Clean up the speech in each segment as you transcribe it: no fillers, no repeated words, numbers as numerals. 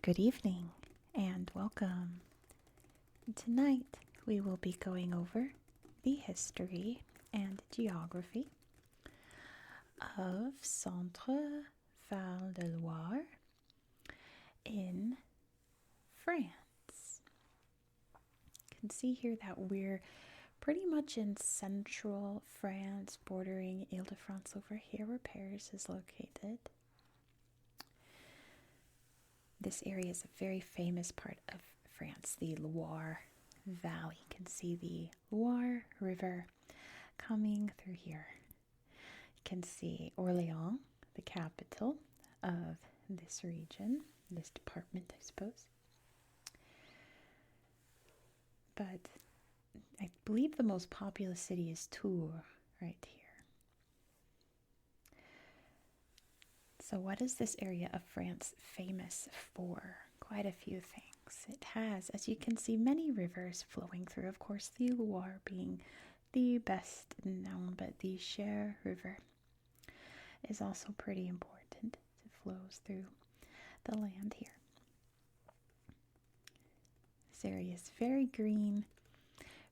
Good evening and welcome. Tonight we will be going over the history and geography of Centre-Val de Loire in France. You can see here that we're pretty much in central France, bordering Ile-de-France over here where Paris is located. This area is a very famous part of France, the Loire Valley. You can see the Loire River coming through here. You can see Orléans, the capital of this region, this department, I suppose. But I believe the most populous city is Tours, right here. So what is this area of France famous for? Quite a few things. It has, as you can see, many rivers flowing through. Of course, the Loire being the best known, but the Cher River is also pretty important. It flows through the land here. This area is very green,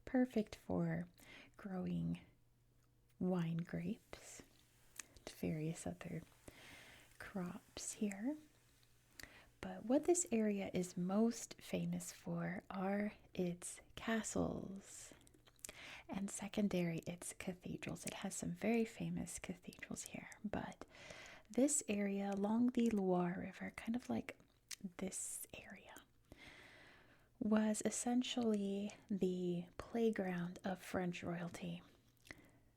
perfect for growing wine grapes and various other crops here. But what this area is most famous for are its castles, and secondary, its cathedrals. It has some very famous cathedrals here, but this area along the Loire River, kind of like this area, was essentially the playground of French royalty,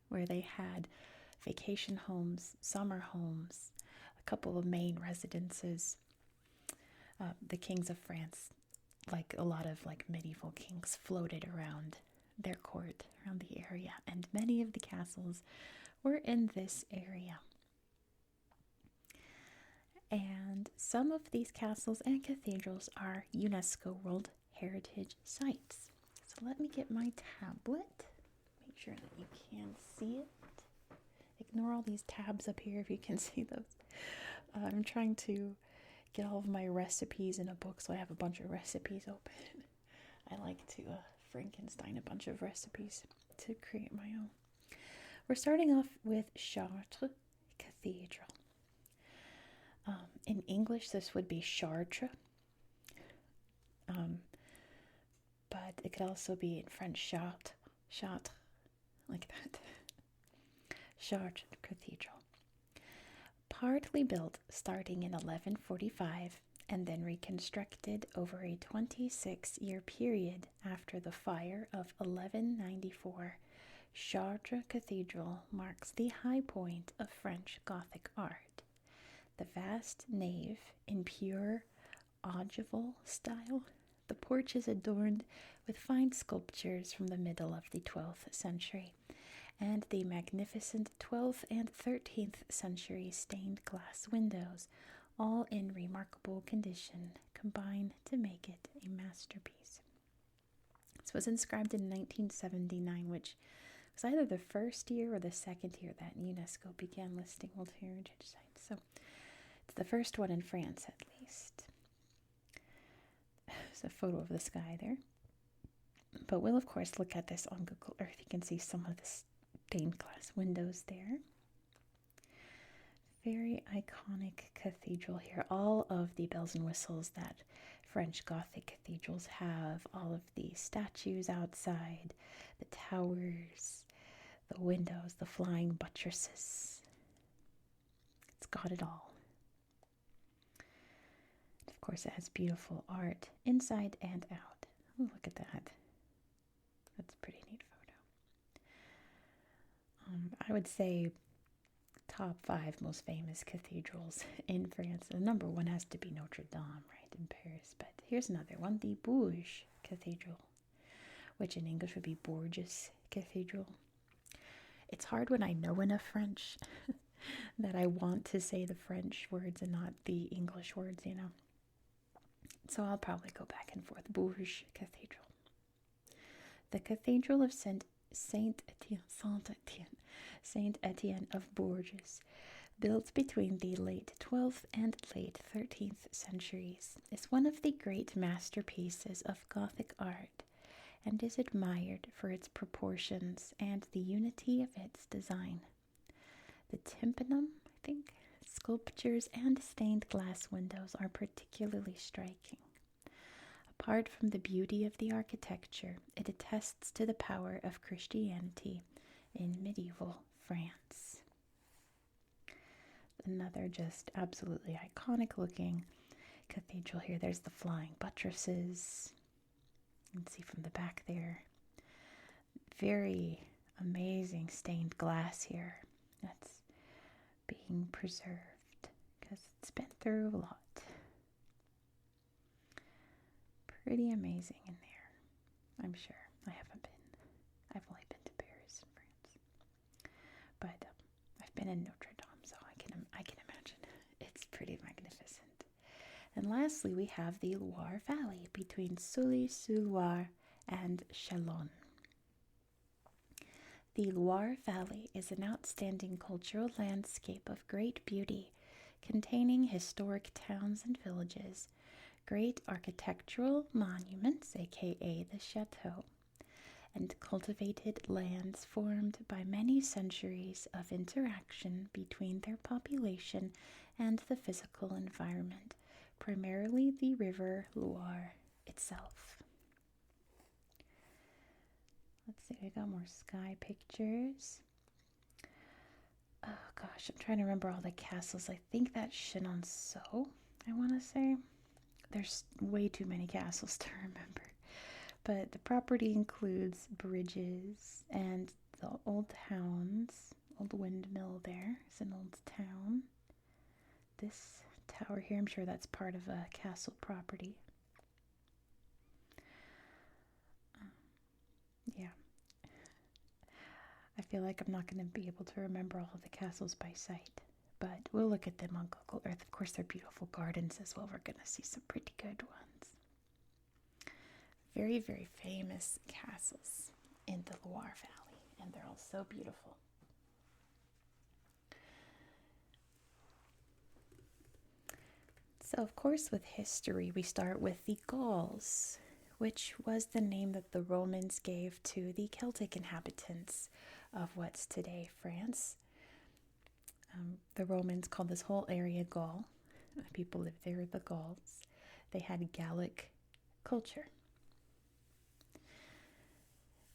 where they had vacation homes, summer homes, couple of main residences. The kings of France, like a lot of medieval kings, floated around their court, around the area, and many of the castles were in this area. And some of these castles and cathedrals are UNESCO World Heritage Sites. So let me get my tablet, make sure that you can see it. Ignore all these tabs up here if you can see those. I'm trying to get all of my recipes in a book, so I have a bunch of recipes open. I like to Frankenstein a bunch of recipes to create my own. We're starting off with Chartres Cathedral. In English, this would be Chartres, but it could also be in French Chartres, like that. Chartres Cathedral. Partly built starting in 1145 and then reconstructed over a 26-year period after the fire of 1194, Chartres Cathedral marks the high point of French Gothic art. The vast nave in pure ogival style, the porch is adorned with fine sculptures from the middle of the 12th century, and the magnificent 12th and 13th century stained glass windows, all in remarkable condition, combine to make it a masterpiece. This was inscribed in 1979, which was either the first year or the second year that UNESCO began listing World Heritage Sites. So it's the first one in France, at least. There's a photo of the sky there. But we'll, of course, look at this on Google Earth. You can see some of the stained glass windows there. Very iconic cathedral here. All of the bells and whistles that French Gothic cathedrals have. All of the statues outside, the towers, the windows, the flying buttresses. It's got it all. Of course, it has beautiful art inside and out. Oh, look at that. That's a pretty neat photo. I would say top 5 most famous cathedrals in France. The number 1 has to be Notre Dame, right, in Paris. But here's another one, the Bourges Cathedral, which in English would be Bourges Cathedral. It's hard when I know enough French that I want to say the French words and not the English words, you know. So I'll probably go back and forth. Bourges Cathedral. The Cathedral of Saint Etienne of Bourges, built between the late 12th and late 13th centuries, is one of the great masterpieces of Gothic art and is admired for its proportions and the unity of its design. The tympanum, I think, sculptures and stained glass windows are particularly striking. Apart from the beauty of the architecture, it attests to the power of Christianity in medieval France. Another just absolutely iconic looking cathedral here. There's the flying buttresses. You can see from the back there. Very amazing stained glass here that's being preserved because it's been through a lot. Pretty amazing in there, I'm sure. I haven't been. I've only been to Paris in France. But I've been in Notre Dame, so I can imagine. It's pretty magnificent. And lastly, we have the Loire Valley between Sully-sur-Loire and Chalon. The Loire Valley is an outstanding cultural landscape of great beauty, containing historic towns and villages, great architectural monuments, aka the chateaux, and cultivated lands formed by many centuries of interaction between their population and the physical environment, primarily the river Loire itself. Let's see, we got more sky pictures. Oh gosh, I'm trying to remember all the castles. I think that's Chenonceau, I want to say. There's way too many castles to remember. But the property includes bridges and the old towns. Old windmill there is an old town. This tower here, I'm sure that's part of a castle property. Yeah. I feel like I'm not going to be able to remember all of the castles by sight, but we'll look at them on Google Earth. Of course, they're beautiful gardens as well. We're going to see some pretty good ones. Very, very famous castles in the Loire Valley, and they're all so beautiful. So, of course, with history, we start with the Gauls, which was the name that the Romans gave to the Celtic inhabitants of what's today France. The Romans called this whole area Gaul. People lived there, the Gauls. They had Gallic culture.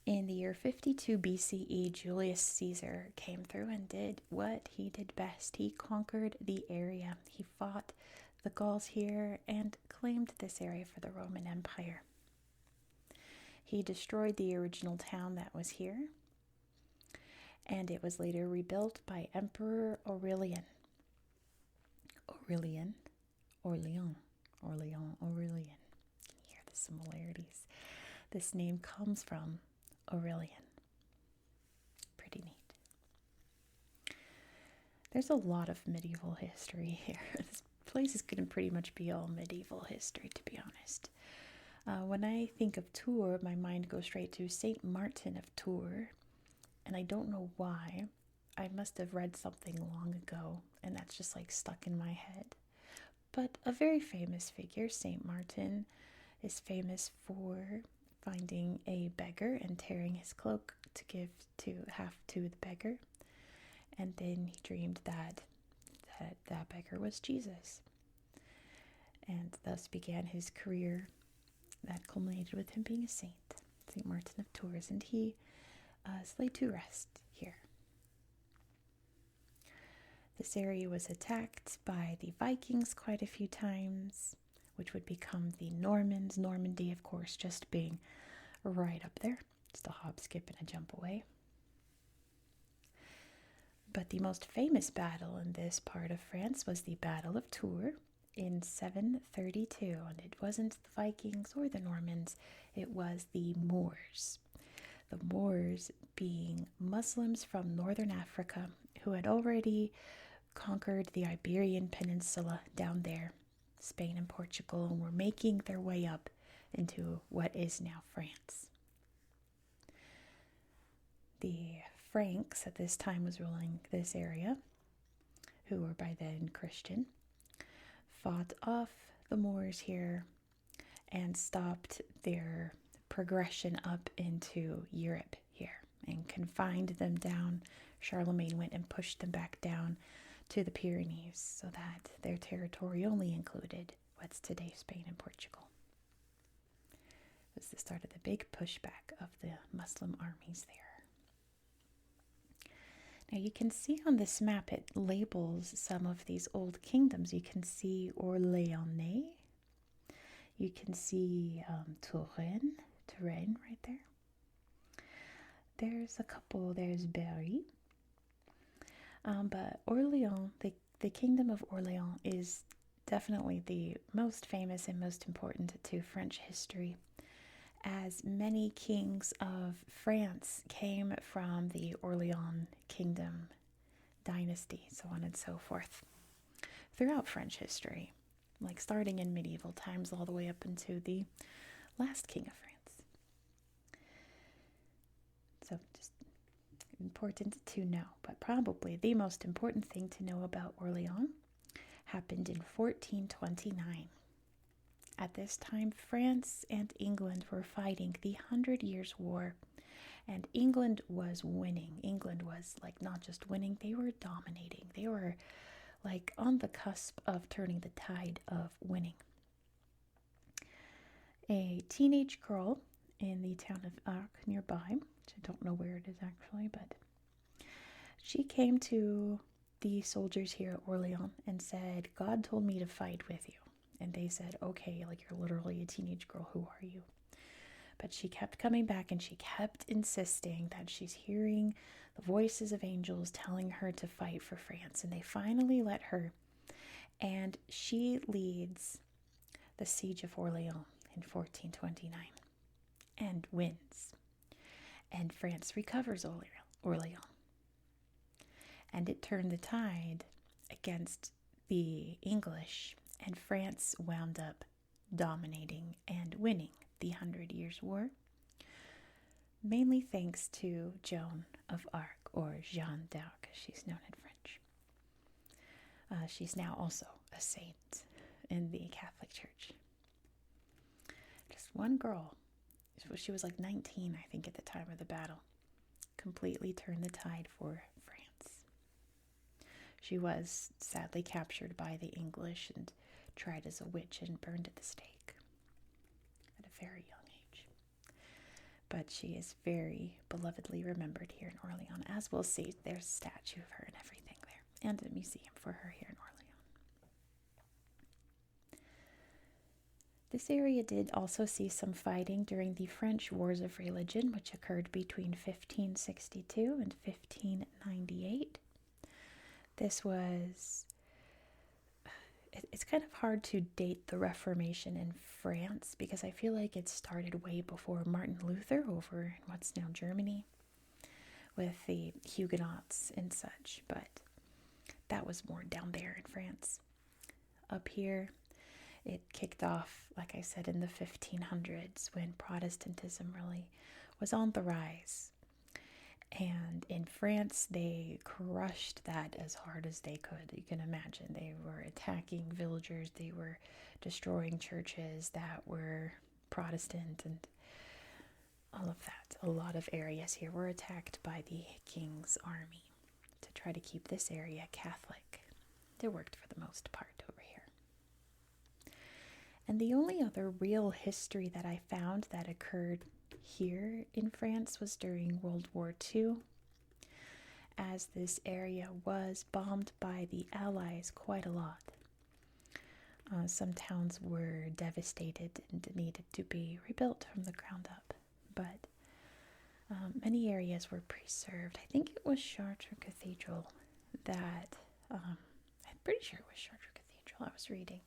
In the year 52 BCE, Julius Caesar came through and did what he did best. He conquered the area. He fought the Gauls here and claimed this area for the Roman Empire. He destroyed the original town that was here, and it was later rebuilt by Emperor Aurelian. Aurelian. You can hear the similarities. This name comes from Aurelian. Pretty neat. There's a lot of medieval history here. This place is going to pretty much be all medieval history, to be honest. When I think of Tours, my mind goes straight to Saint Martin of Tours, and I don't know why. I must have read something long ago, and that's just like stuck in my head. But a very famous figure, Saint Martin, is famous for finding a beggar and tearing his cloak to give to half to the beggar, and then he dreamed that beggar was Jesus, and thus began his career that culminated with him being a saint, Saint Martin of Tours, and he is laid to rest here. This area was attacked by the Vikings quite a few times, which would become the Normans. Normandy, of course, just being right up there, just a hop, skip, and a jump away. But the most famous battle in this part of France was the Battle of Tours in 732, and it wasn't the Vikings or the Normans, it was the Moors. The Moors being Muslims from northern Africa who had already conquered the Iberian Peninsula down there, Spain and Portugal, and were making their way up into what is now France. The Franks at this time was ruling this area, who were by then Christian, fought off the Moors here and stopped their progression up into Europe here and confined them down. Charlemagne went and pushed them back down to the Pyrenees so that their territory only included what's today Spain and Portugal. It was the start of the big pushback of the Muslim armies there. Now you can see on this map it labels some of these old kingdoms. You can see Orléanais. You can see Touraine right there. There's a couple. There's Berry. But Orléans, the kingdom of Orléans is definitely the most famous and most important to French history, as many kings of France came from the Orléans kingdom dynasty, so on and so forth, throughout French history, like starting in medieval times all the way up into the last king of France. So just important to know, but probably the most important thing to know about Orléans happened in 1429. At this time, France and England were fighting the 100 Years' War, and England was winning. England was not just winning, they were dominating. They were on the cusp of turning the tide of winning. A teenage girl in the town of Arc nearby, which I don't know where it is actually, but she came to the soldiers here at Orléans and said, "God told me to fight with you." And they said, "Okay, you're literally a teenage girl, who are you?" But she kept coming back and she kept insisting that she's hearing the voices of angels telling her to fight for France. And they finally let her. And she leads the siege of Orléans in 1429 and wins. And France recovers Orléans. And it turned the tide against the English, and France wound up dominating and winning the 100 Years' War, mainly thanks to Joan of Arc, or Jeanne d'Arc, as she's known in French. She's now also a saint in the Catholic Church. Just one girl, she was 19, I think, at the time of the battle, completely turned the tide for France. She was sadly captured by the English and tried as a witch and burned at the stake at a very young age. But she is very belovedly remembered here in Orléans, as we'll see. There's a statue of her and everything there, and a museum for her here in Orléans. This area did also see some fighting during the French Wars of Religion, which occurred between 1562 and 1598. This was... It's kind of hard to date the Reformation in France because I feel like it started way before Martin Luther over in what's now Germany with the Huguenots and such, but that was more down there in France. Up here, it kicked off, like I said, in the 1500s when Protestantism really was on the rise. And in France, they crushed that as hard as they could. You can imagine they were attacking villagers. They were destroying churches that were Protestant and all of that. A lot of areas here were attacked by the king's army to try to keep this area Catholic. It worked for the most part over here. And the only other real history that I found that occurred here in France was during World War II, as this area was bombed by the Allies quite a lot. Some towns were devastated and needed to be rebuilt from the ground up, but many areas were preserved. I think it was Chartres Cathedral that, I'm pretty sure it was Chartres Cathedral, I was reading,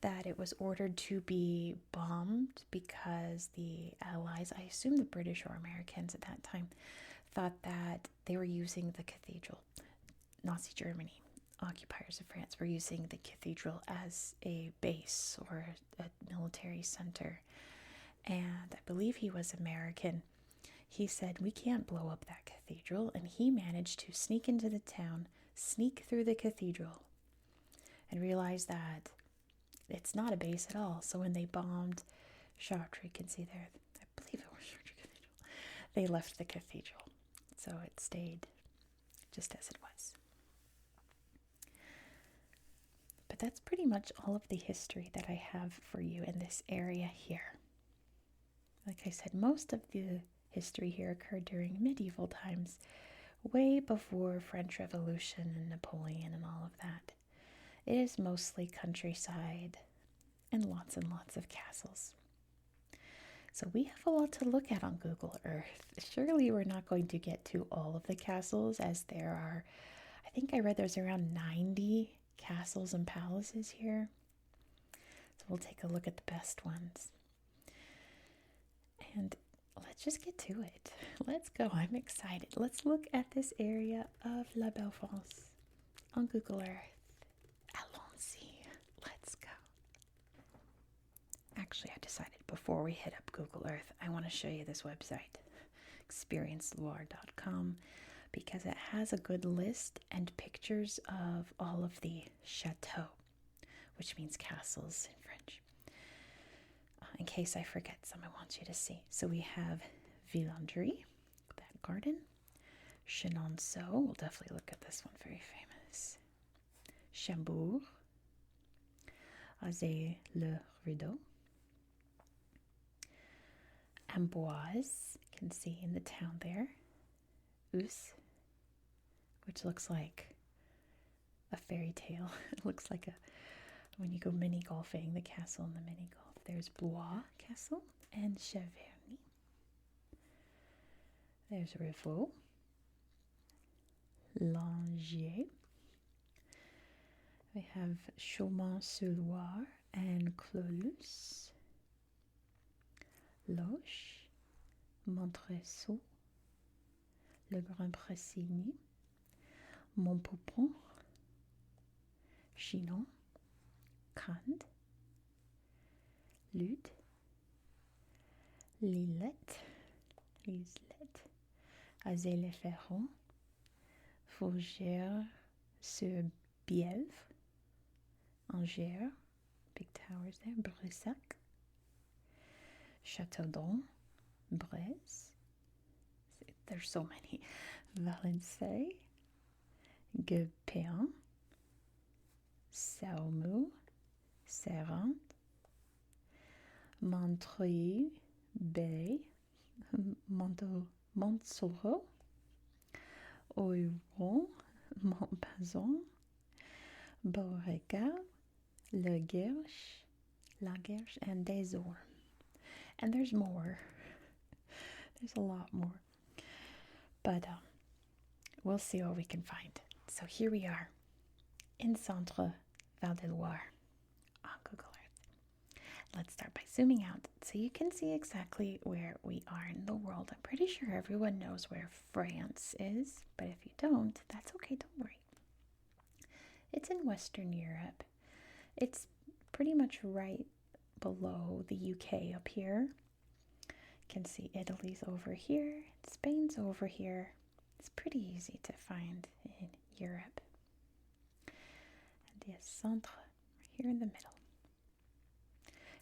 that it was ordered to be bombed because the Allies, I assume the British or Americans at that time, thought that they were using the cathedral. Nazi Germany, occupiers of France, were using the cathedral as a base or a military center. And I believe he was American. He said, "We can't blow up that cathedral." And he managed to sneak into the town, sneak through the cathedral and realize that it's not a base at all. So when they bombed Chartres, you can see there, I believe it was Chartres Cathedral, they left the cathedral. So it stayed just as it was. But that's pretty much all of the history that I have for you in this area here. Like I said, most of the history here occurred during medieval times, way before French Revolution and Napoleon and all of that. It is mostly countryside and lots of castles. So we have a lot to look at on Google Earth. Surely we're not going to get to all of the castles, as there are, I think I read there's around 90 castles and palaces here. So we'll take a look at the best ones. And let's just get to it. Let's go. I'm excited. Let's look at this area of La Belle France on Google Earth. Allons-y. Let's go. Actually, I decided before we hit up Google Earth, I want to show you this website, experienceloire.com, because it has a good list and pictures of all of the chateaux, which means castles in French. In case I forget some, I want you to see. So we have Villandry, that garden. Chenonceau, we'll definitely look at this one, very famous. Chambord, Azay le Rideau. Amboise, you can see in the town there. Us, which looks like a fairy tale. It looks like when you go mini golfing, the castle and the mini golf. There's Blois Castle and Cheverny. There's Revaux, Langier. We have Chaumont-sur-Loire and Clolus. Loche, Montresson, Le Grand-Pressigny, Montpopon, Chinon, Cannes, Lude, Lillette, Azay-les-Ferrons, Fougères-sur-Bièvre, Angers, big towers there, Brussac, Châteaudun, Bresse, there's so many, Valençay, Guépéan, Saumur, Serrant, Montreuil Bay, Montsoreau, Oiron, Montbazon, Beauregard, La Guerche, and Des Ormes. And there's more. There's a lot more. But we'll see what we can find. So here we are in Centre-Val de Loire on Google Earth. Let's start by zooming out so you can see exactly where we are in the world. I'm pretty sure everyone knows where France is, but if you don't, that's okay, don't worry. It's in Western Europe. It's pretty much right below the UK up here. You can see Italy's over here, Spain's over here. It's pretty easy to find in Europe. And yes, Centre, here in the middle.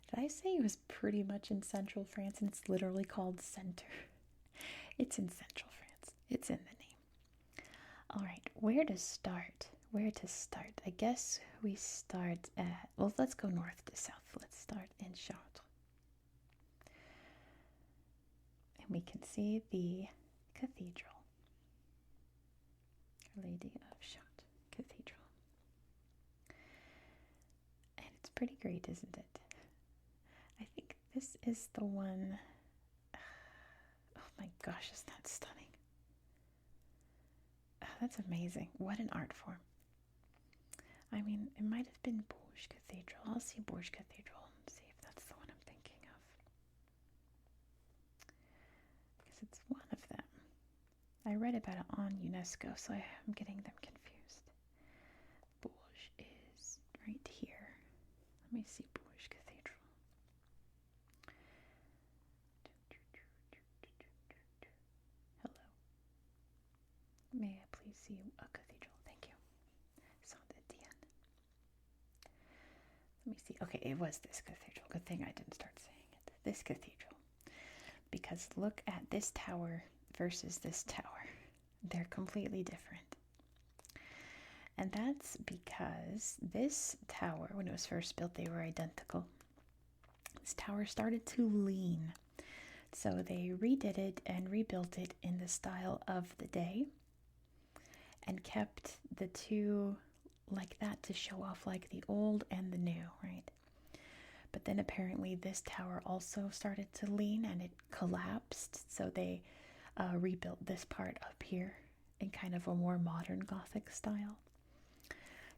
Did I say it was pretty much in central France and it's literally called Center? It's in central France. It's in the name. All right, where to start? I guess we start at, well, let's go north to south. Let's start in Chartres. And we can see the cathedral. Our Lady of Chartres Cathedral. And it's pretty great, isn't it? I think this is the one. Oh my gosh, is that stunning? Oh, that's amazing. What an art form. I mean, it might have been Bourges Cathedral. I'll see Bourges Cathedral and see if that's the one I'm thinking of. Because it's one of them. I read about it on UNESCO, so I'm getting them confused. Bourges is right here. Let me see Bourges Cathedral. Hello. May I please see a cathedral? Thank you. me see. Okay, it was this cathedral. Good thing I didn't start saying it. This cathedral. Because look at this tower versus this tower. They're completely different. And that's because this tower, when it was first built, they were identical. This tower started to lean. So they redid it and rebuilt it in the style of the day and kept the two like that to show off like the old and the new, right? But then apparently this tower also started to lean and it collapsed. So they rebuilt this part up here in kind of a more modern Gothic style.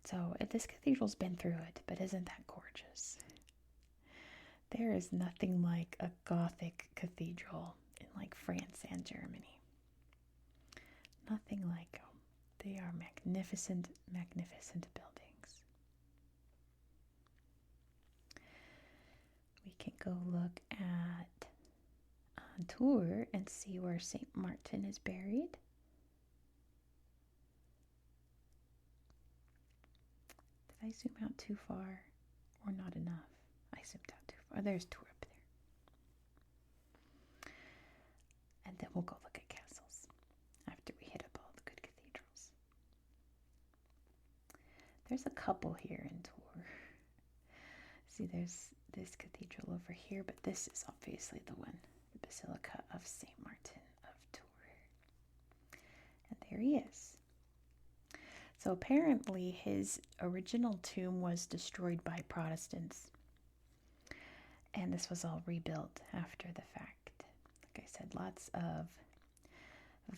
So this cathedral's been through it, but isn't that gorgeous? There is nothing like a Gothic cathedral in like France and Germany. Nothing like them. They are magnificent, magnificent buildings. We can go look at Tours and see where St. Martin is buried. Did I zoom out too far or not enough? I zoomed out too far. There's Tours up there. And then we'll go look at castles after we hit up all the good cathedrals. There's a couple here in Tours. See, there's this cathedral over here, but this is obviously the one, the Basilica of St. Martin of Tours. And there he is. So apparently his original tomb was destroyed by Protestants. And this was all rebuilt after the fact. Like I said, lots of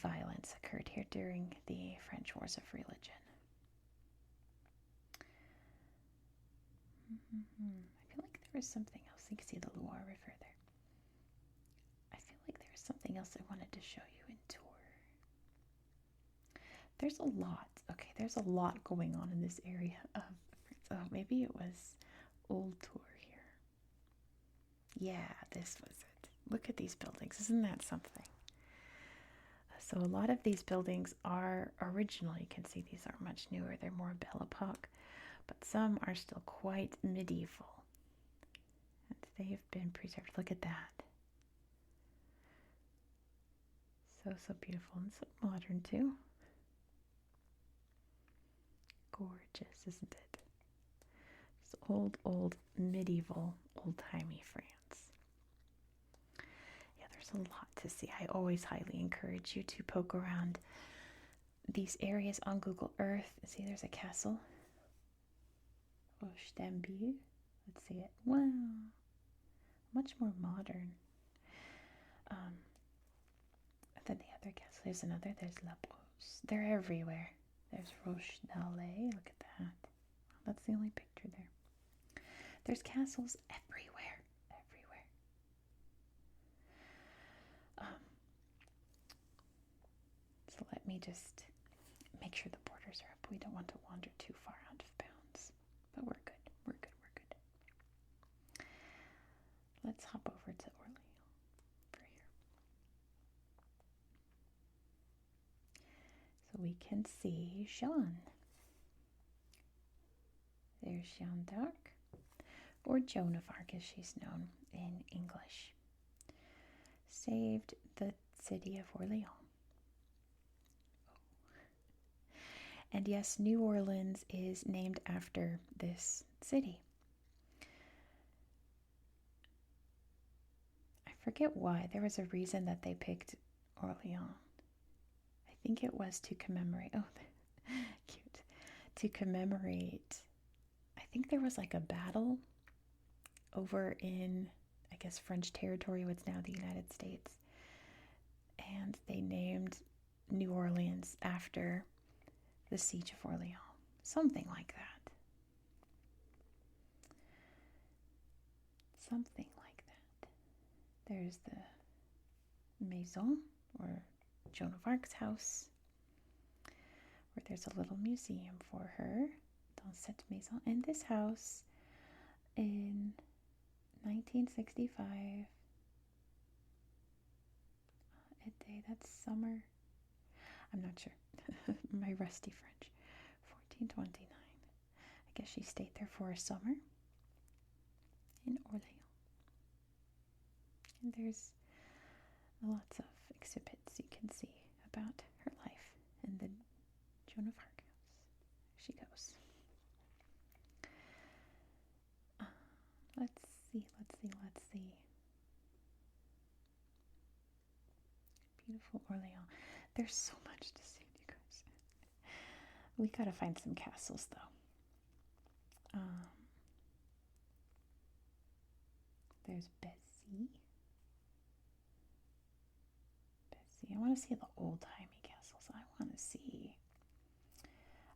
violence occurred here during the French Wars of Religion. I feel like there was something else. You can see the Loire River there. I feel like there was something else I wanted to show you in Tours. There's a lot. Okay, there's a lot going on in this area of France. Oh, maybe it was Old Tours here. Yeah, this was it. Look at these buildings. Isn't that something? So a lot of these buildings are original. You can see these are much newer. They're more Belle Epoque. But some are still quite medieval. And they have been preserved. Look at that. So beautiful and so modern too. Gorgeous, isn't it? It's old medieval, old-timey France. Yeah, there's a lot to see. I always highly encourage you to poke around these areas on Google Earth. See, there's a castle. Ostemby. Let's see it. Wow. Much more modern. Then the other castle. There's another. There's La Brosse. They're everywhere. There's Roche-Dalais. Look at that. That's the only picture there. There's castles everywhere. Everywhere. So let me just make sure the borders are up. We don't want to wander too far out of bounds. But we're good. We're good. We're good. Let's hop over to Orléans for here. So we can see Jeanne. There's Jeanne d'Arc, or Joan of Arc as she's known in English. Saved the city of Orléans. And yes, New Orleans is named after this city. I forget why. There was a reason that they picked Orléans. I think it was to commemorate, cute, to commemorate, I think there was like a battle over in, I guess, French territory, what's now the United States. And they named New Orleans after the Siege of Orléans. Something like that. Something like that. There's the Maison, or Joan of Arc's house, where there's a little museum for her, dans cette maison. And this house in 1965, a day, that's summer, I'm not sure, my rusty French, 1429. I guess she stayed there for a summer, in Orleans. And there's lots of exhibits you can see about her life and the Joan of Arc house. She goes. Let's see. Beautiful Orleans. There's so much to see, you guys. We gotta find some castles, though. There's Bessie. I want to see the old-timey castles. I want to see...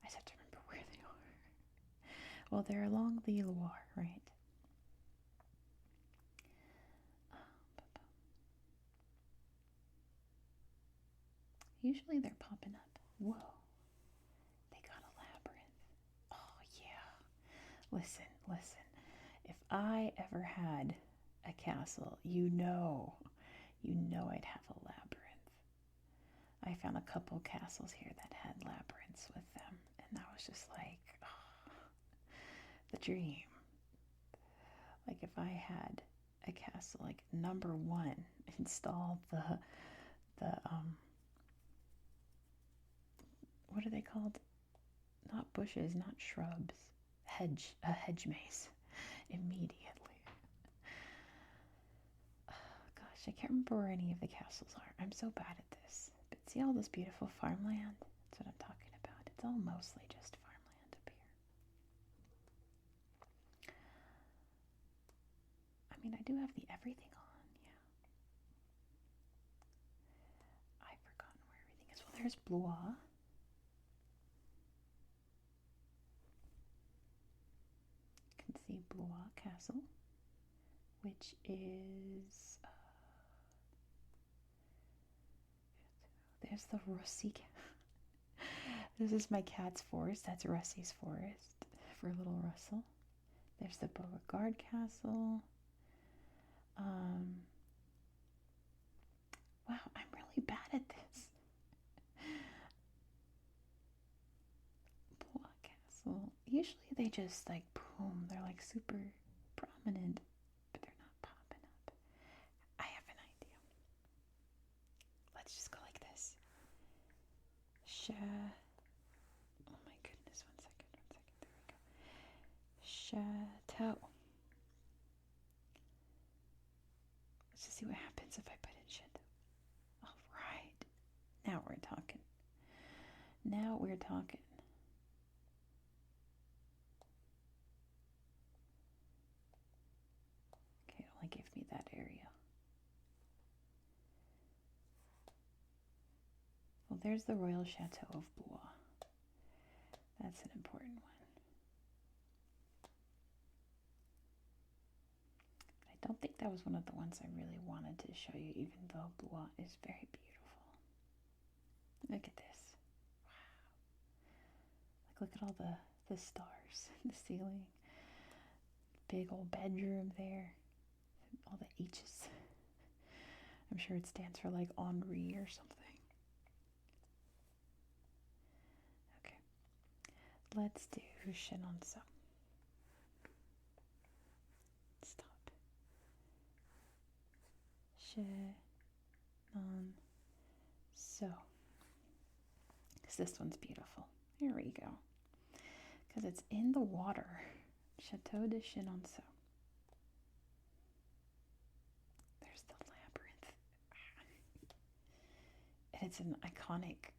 I just have to remember where they are. Well, they're along the Loire, right? Usually they're popping up. Whoa. They got a labyrinth. Oh, yeah. Listen. If I ever had a castle, you know I'd have a labyrinth. I found a couple castles here that had labyrinths with them, and I was just like, oh, the dream. Like if I had a castle, like number one, install the what are they called? Not bushes, not shrubs. A hedge maze immediately. I can't remember where any of the castles are. I'm so bad at this. But see all this beautiful farmland? That's what I'm talking about. It's all mostly just farmland up here. I mean, I do have the everything on, yeah. I've forgotten where everything is. Well, there's Blois. You can see Blois Castle, which is... there's the Russie. This is my cat's forest. That's Russie's forest for little Russell. There's the Beauregard Castle. Wow, I'm really bad at this. Blois Castle. Usually they just like boom, they're like super prominent, but they're not popping up. I have an idea. Let's just go like this. Oh my goodness, one second. There we go. Chateau. Let's just see what happens if I put in chateau. All right. Now we're talking. Okay, it only gave me that area. Well, there's the Royal Chateau of Blois. That's an important one. I don't think that was one of the ones I really wanted to show you, even though Blois is very beautiful. Look at this. Wow. Like, look at all the stars in the ceiling. Big old bedroom there. All the H's. I'm sure it stands for like Henri or something. Okay. Let's do Chenonceau. Stop. Chenonceau. Because this one's beautiful. Here we go. Because it's in the water. Chateau de Chenonceau. There's the labyrinth. And it's an iconic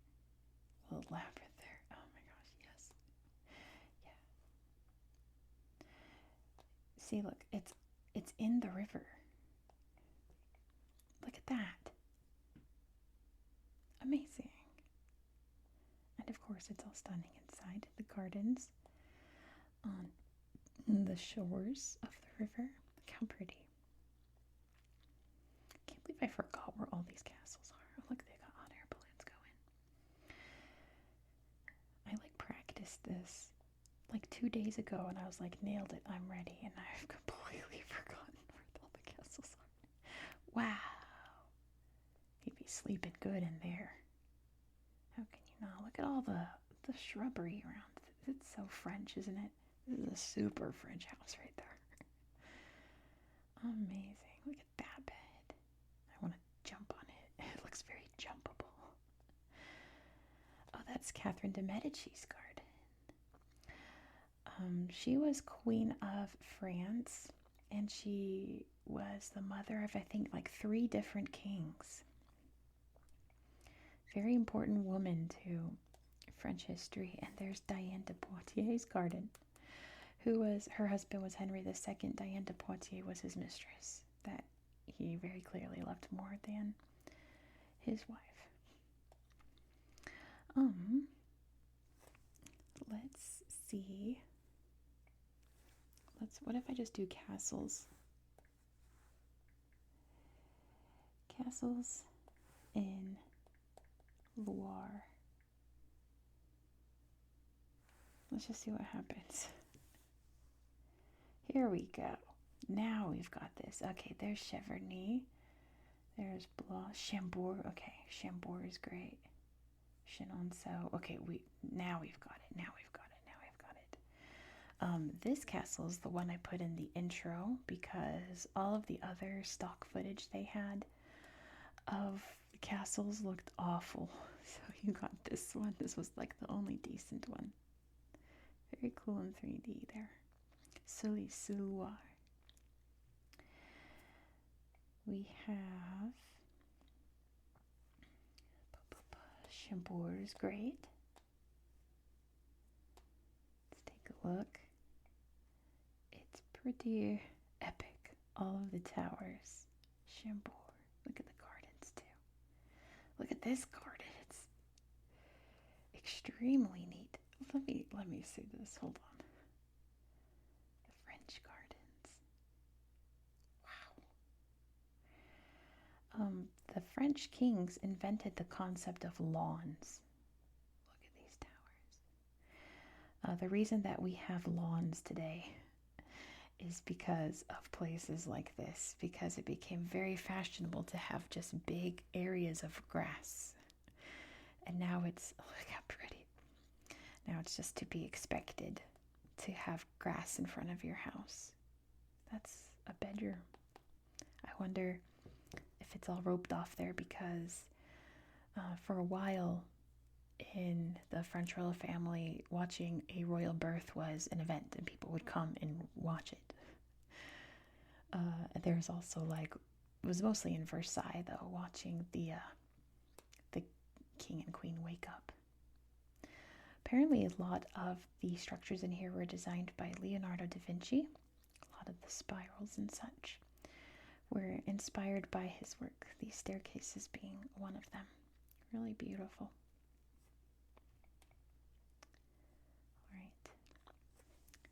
little labyrinth there. Oh my gosh, yes. Yeah. See, look, it's in the river. Look at that. Amazing. And of course, it's all stunning inside. The gardens on the shores of the river. Look how pretty. I can't believe I forgot where all these castles are. Oh, look, they got hot air balloons going. I practiced this 2 days ago, and I was like, nailed it, I'm ready, and I've completely forgotten where all the castles are. Wow. You'd be sleeping good in there. How can you not? Look at all the shrubbery around. It's so French, isn't it? This is a super French house right there. Amazing. Look at that bed. I want to jump on it. It looks very jumpable. Oh, that's Catherine de Medici's garden. She was Queen of France, and she was the mother of, I think, like 3 different kings. Very important woman to French history. And there's Diane de Poitiers' garden, her husband was Henry II. Diane de Poitiers was his mistress, that he very clearly loved more than his wife. Let's see. What if I just do castles? Castles in Loire. Let's just see what happens. Here we go. Now we've got this. Okay, there's Cheverny. There's Blois. Chambord. Okay, Chambord is great. Chenonceau. Okay, now we've got it. This castle is the one I put in the intro because all of the other stock footage they had of the castles looked awful. So you got this one. This was like the only decent one. Very cool in 3D there. Sully-sur-Loire. We have Chambord is great. Let's take a look. It's pretty epic. All of the towers. Chambord. Look at the gardens too. Look at this garden. It's extremely neat. Let me see this. Hold on. The French gardens. Wow. The French kings invented the concept of lawns. Look at these towers. The reason that we have lawns today is because of places like this, because it became very fashionable to have just big areas of grass. And now look how pretty. Now it's just to be expected to have grass in front of your house. That's a bedroom. I wonder if it's all roped off there because for a while in the French royal family, watching a royal birth was an event and people would come and watch it. There's also it was mostly in Versailles though, watching the king and queen wake up. Apparently a lot of the structures in here were designed by Leonardo da Vinci. A lot of the spirals and such were inspired by his work, these staircases being one of them. Really beautiful. All right.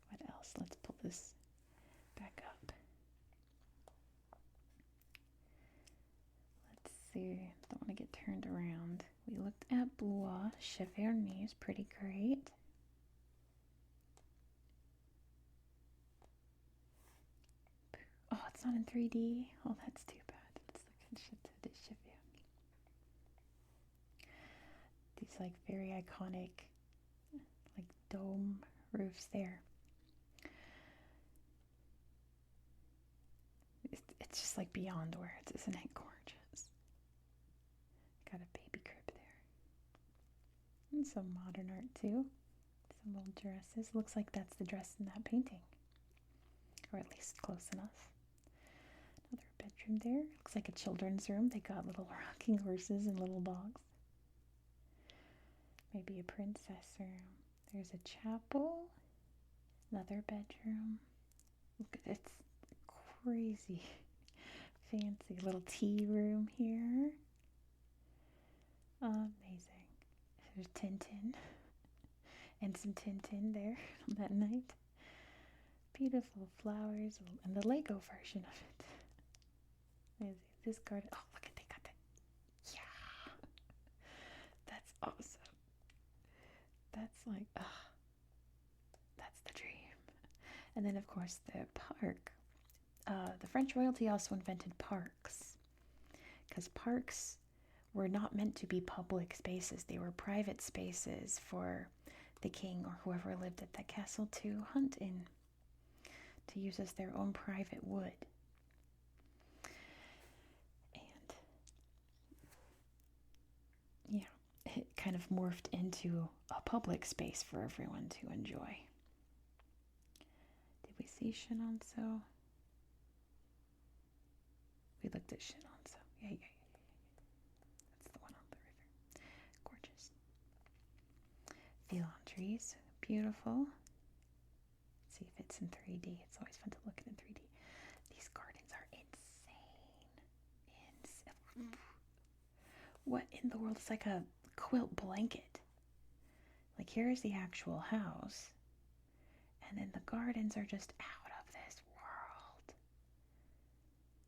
What else? Let's pull this back up. Let's see. Don't want to get turned around. We looked at Blois. Cheverny is pretty great. Oh, it's not in 3D. Oh, that's too bad. Let's look at Chateau de Cheverny. These very iconic dome roofs there. It's just beyond words, isn't it gorgeous? Got a baby crib there. And some modern art too. Some old dresses. Looks like that's the dress in that painting. Or at least close enough. Another bedroom there. Looks like a children's room. They got little rocking horses and little dogs. Maybe a princess room. There's a chapel. Another bedroom. Look at it's crazy fancy little tea room here. Amazing. There's Tintin. And some Tintin there on that night. Beautiful flowers and the Lego version of it. Amazing. This garden. Oh, look at they got that. Yeah. That's awesome. That's that's the dream. And then, of course, the park. The French royalty also invented parks. Because parks were not meant to be public spaces. They were private spaces for the king or whoever lived at the castle to hunt in, to use as their own private wood. kind of morphed into a public space for everyone to enjoy. Did we see Chenonceau? We looked at Chenonceau. Yeah. That's the one on the river. Gorgeous. Villandry's beautiful. Let's see if it's in 3D. It's always fun to look at in 3D. These gardens are insane. What in the world? It's like a quilt blanket. Like, here's the actual house. And then the gardens are just out of this world.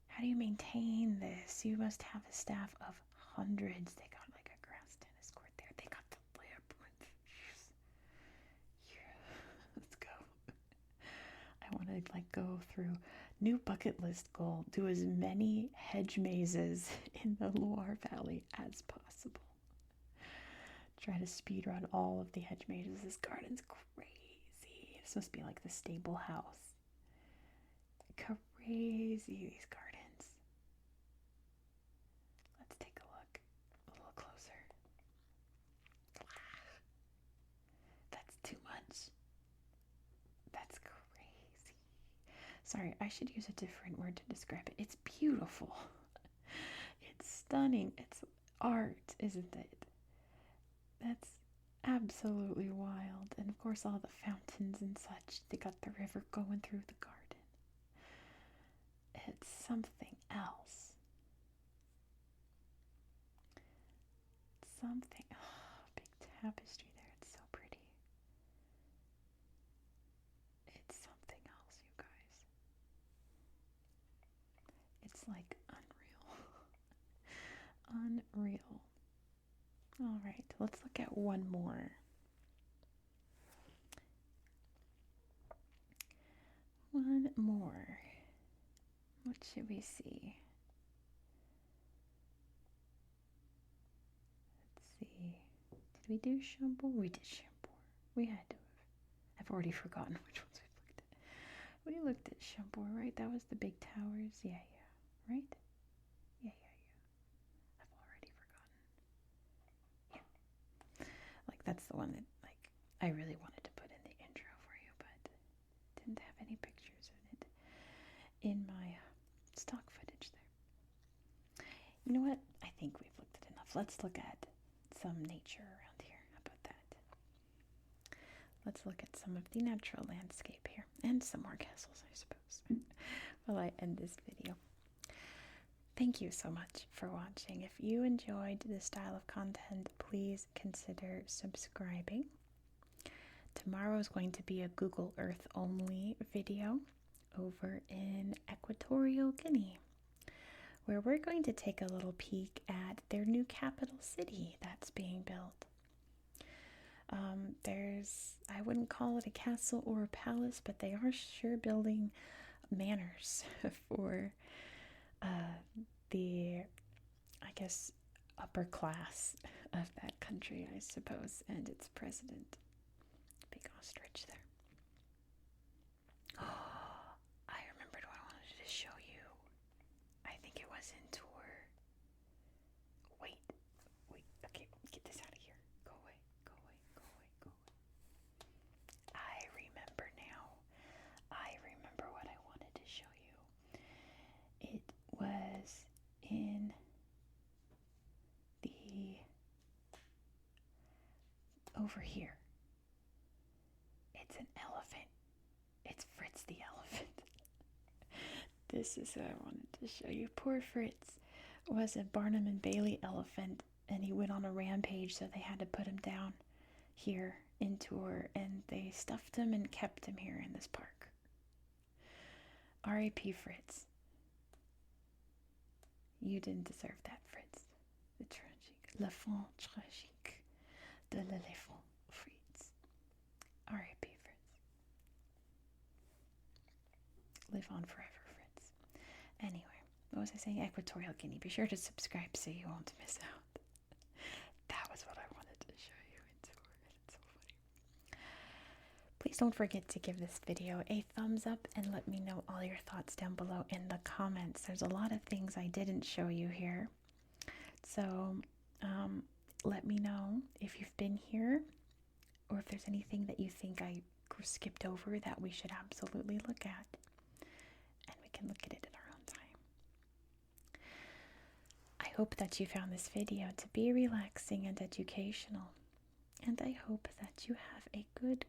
How do you maintain this? You must have a staff of hundreds. They got like a grass tennis court there. They got the labyrinth. Yeah, let's go. I want to like go through new bucket list goal. Do as many hedge mazes in the Loire Valley as possible. Try to speed run all of the hedge mazes. This garden's crazy. This must be like the stable house. Crazy, these gardens. Let's take a look a little closer. That's too much. That's crazy. Sorry, I should use a different word to describe it. It's beautiful. It's stunning. It's art, isn't it? That's absolutely wild. And of course, all the fountains and such. They got the river going through the garden. It's something else. Something. Oh, big tapestry there. It's so pretty. It's something else, you guys. It's like unreal. Unreal. All right, let's look at one more. One more. What should we see? Let's see. Did we do Chambord? We did Chambord. We had to have. I've already forgotten which ones we looked at. We looked at Chambord, right? That was the big towers. Yeah. Right? Yeah. I've already forgotten. Yeah. Like, that's the one that, like, I really wanted to put in the intro for you, but didn't have any pictures of it in my stock footage there. You know what? I think we've looked at enough. Let's look at some nature around here. How about that? Let's look at some of the natural landscape here and some more castles, I suppose, while I end this video. Thank you so much for watching. If you enjoyed this style of content, please consider subscribing. Tomorrow is going to be a Google Earth only video over in Equatorial Guinea, where we're going to take a little peek at their new capital city that's being built. I wouldn't call it a castle or a palace, but they are sure building manors for the, I guess, upper class of that country, I suppose, and its president. Big ostrich there. Oh, I remembered what I wanted to show you. I think it was in tour. Wait. Okay, get this out of here. Go away. I remember now. I remember what I wanted to show you. It was in over here. It's an elephant. It's Fritz the elephant. This is what I wanted to show you. Poor Fritz was a Barnum and Bailey elephant, and he went on a rampage, so they had to put him down here in tour, and they stuffed him and kept him here in this park. R.I.P. Fritz. You didn't deserve that, Fritz. The tragique. L'enfant tragique de l'éléphant, Fritz. R.I.P. Fritz. Live on forever, Fritz. Anyway, what was I saying? Equatorial Guinea. Be sure to subscribe so you won't miss out. That was what I wanted to show you in tour. It's so funny. Please don't forget to give this video a thumbs up and let me know all your thoughts down below in the comments. There's a lot of things I didn't show you here. So, let me know if you've been here or if there's anything that you think I skipped over that we should absolutely look at. And we can look at it in our own time. I hope that you found this video to be relaxing and educational. And I hope that you have a good